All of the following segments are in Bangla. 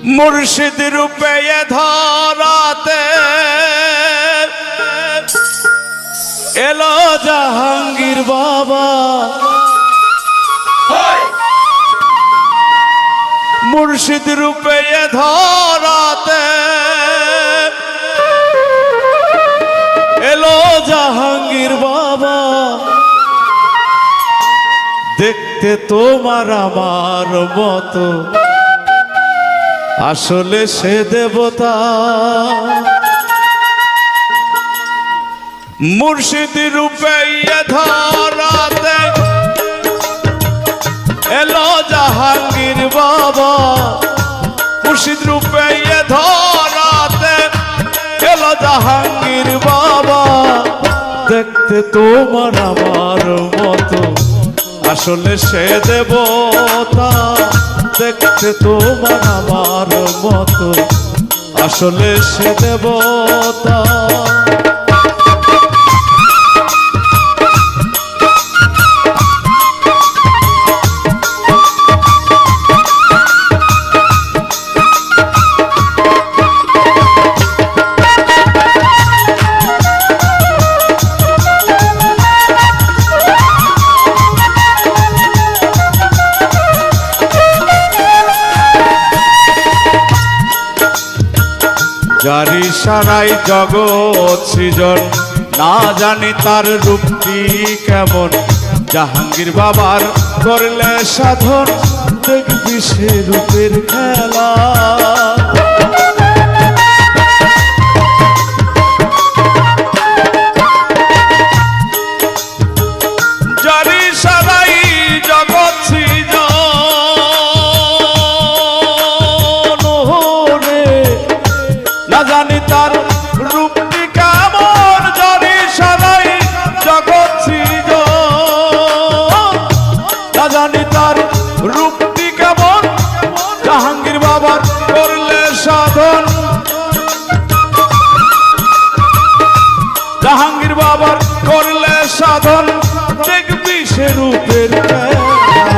মুর্শিদ রূপে ধরাতে এলো জাহাঙ্গীর বাবা। মুর্শিদ রূপে ধরাতে এলো জাহাঙ্গীর বাবা। দেখতে তোমার আমার মতো, আসলে সে দেবতা। মুর্শিদ রূপে ধরাতে এলো জাহাঙ্গীর বাবা। মুর্শিদ রূপে ধরাতে এলো জাহাঙ্গীর বাবা। দেখতে তোমার আমার মতো, আসলে সে দেবতা। দেখতে তোমার আমার মতো, আসলে সে দেবতা। যার ইশারায় জগৎ সৃজন, না জানি তার রূপটি কেমন। জাহাঙ্গীর বাবার করলে সাধন, দেখবি সে রূপের খেলা। যার ইশারায় জগৎ সৃজন, না জানি তার রূপটি কেমন। জানি সারাই জগৎ সৃজন, না জানি তার রূপটি কেমন। জাহাঙ্গীর বাবার করলে সাধন, জাহাঙ্গীর বাবার করলে সাধন, দেখবি সে রূপের খেলা।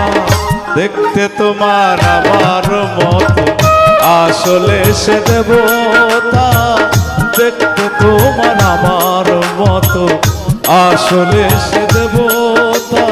দেখতে তোমার আমার মতো, আসলে সে দেবতা। দেখতে তোমার আমার মতো, আসলে সে দেবতা।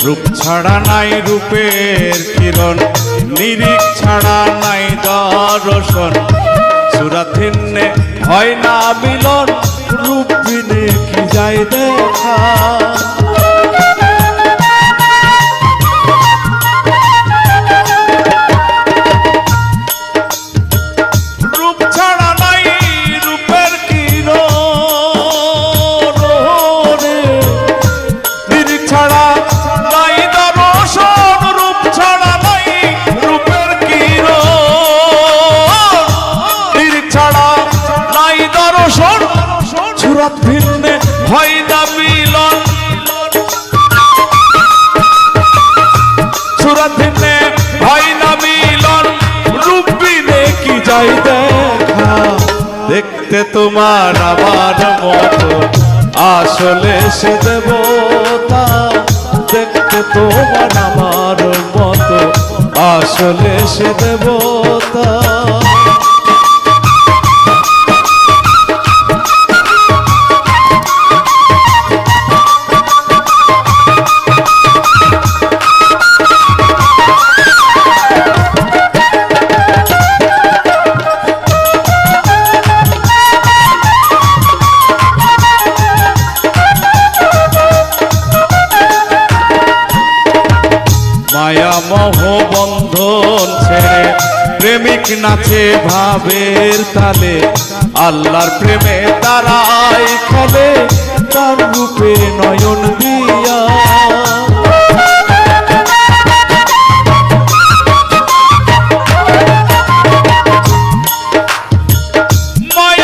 রূপ ছাড়া নাই রূপের কিরণ, নিরিখ ছাড়া নাই দর্শন। সুরাত ভিন্নে হয় না মিলন, রূপ বিনে কি যায় দেখা। রূপ ছাড়া নাই রূপের কিরণ, নিরিখ ছাড়া সুরাত ভিন্নে হয় না মিলন। সুরাত ভিন্নে হয় না মিলন, রূপ বিনে কি যাই দেখা। দেখতে তোমার আমার মতো, আসলে সে দেবতা। দেখতে তোমার আমার মতো, আসলে সে দেবতা। মায়া মোহ বন্ধন ছেড়ে প্রেমিক নাচে ভাবের তালে। আল্লাহর প্রেমে তারাই খেলে, তার রূপে নয়ন দিয়া। মায়া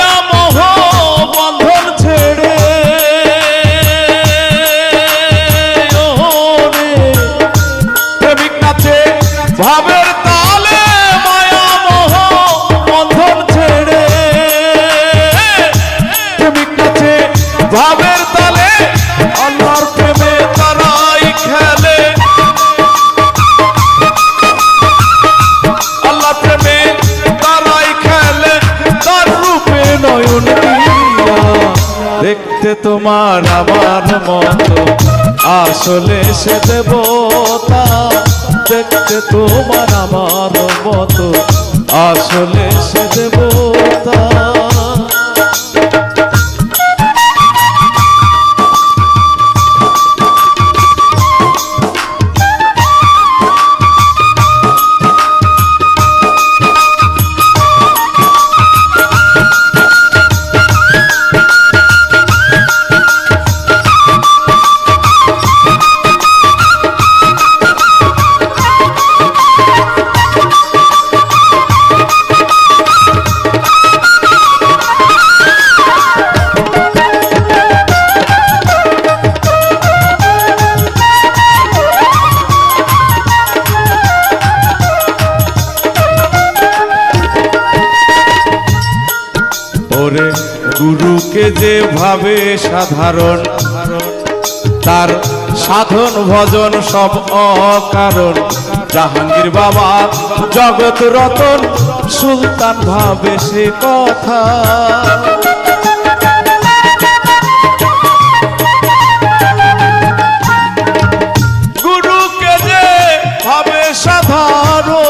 দেখতে তোমার আমার মতো, আসলে সে দেবতা। দেখতে তোমার আমার মতো, আসলে সে দেবতা। ওরে গুরুকে যে ভাবে সাধারণ, তার সাধন ভজন সব অকারণ। জাহাঙ্গীর বাবা জগৎ রতন, সুলতান ভাবে সে কথা। গুরুকে যে ভাবে সাধারণ,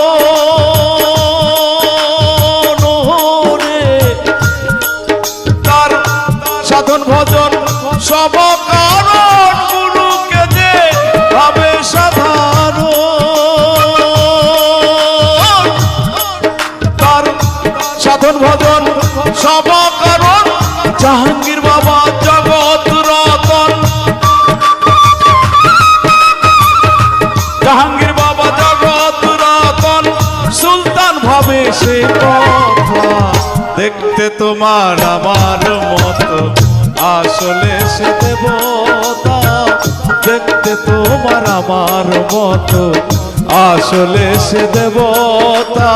সাধন ভজন সব কারণ। গুরুকে যে ভাবে সাধারণ, তার সাধন ভজন সব কারণ। জাহাঙ্গীর বাবা জগৎ রতন, জাহাঙ্গীর বাবা জগৎ রতন, সুলতান ভাবে সে কথা। দেখতে তোমার আমার মতো, আসলে সে দেবতা। দেখতে তোমার আমার মতো, আসলে সে দেবতা।